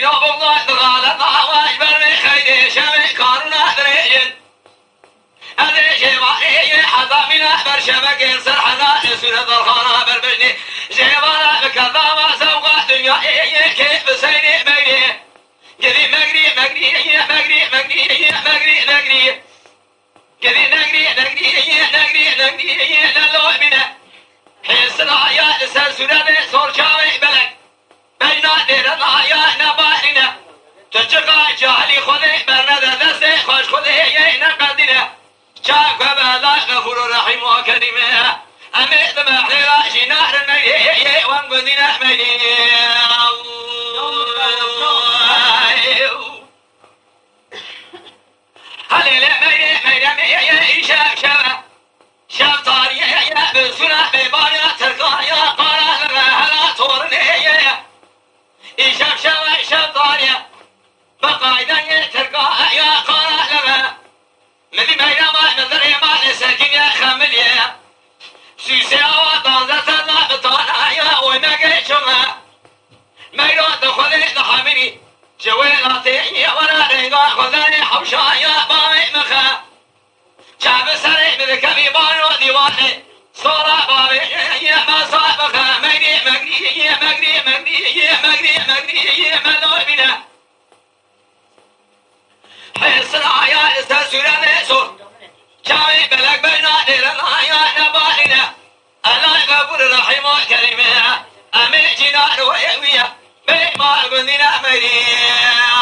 اینا بغض غالب آواج برمی خیلی شمی کارونه دریجن ادی جوانی حضامنا بر شبکه سر حنا سورة الخانة بر بجني جوانا بكذا سوق دنيا كيف بسيني مجري قدي مجري مجري مجري مجري مجري مجري قدي نجري نجري نجري نجري للو بنا حسنا يا سلسلة صور شاوي بلك بينا ديرنا يا نباهنا تجقى جالي خذي برنا دسي خوش خذي نقدنا شاك بلا غفور رحيم وكريم أمد محلى شنار المجيء وانقذنا مجيء هلل مجيء شاف شاف شاف طاري بسنا ببايا تركايا قال هلا تورني شاف شاف شاف طاري بقايدا تركايا قال لها مدي مينا ما نظري ما نسكن يا خمليا سوسيا وطازة سنة بطانايا ومجي شما مينا دخلي دحمني جويلاتي ورا ريقا خذني حوشايا باي مخا شعب سري بذكبي بانو ديواني صورة بابي ما صابخا مجري مجري مجري مجري مجري مجري مدور بنا حسنا يا استسورة سور شاوي بلك بينا ديرنا يا نبالنا الله غفور رحيم وكريم أمي جنار ويويا بما قلنا مريم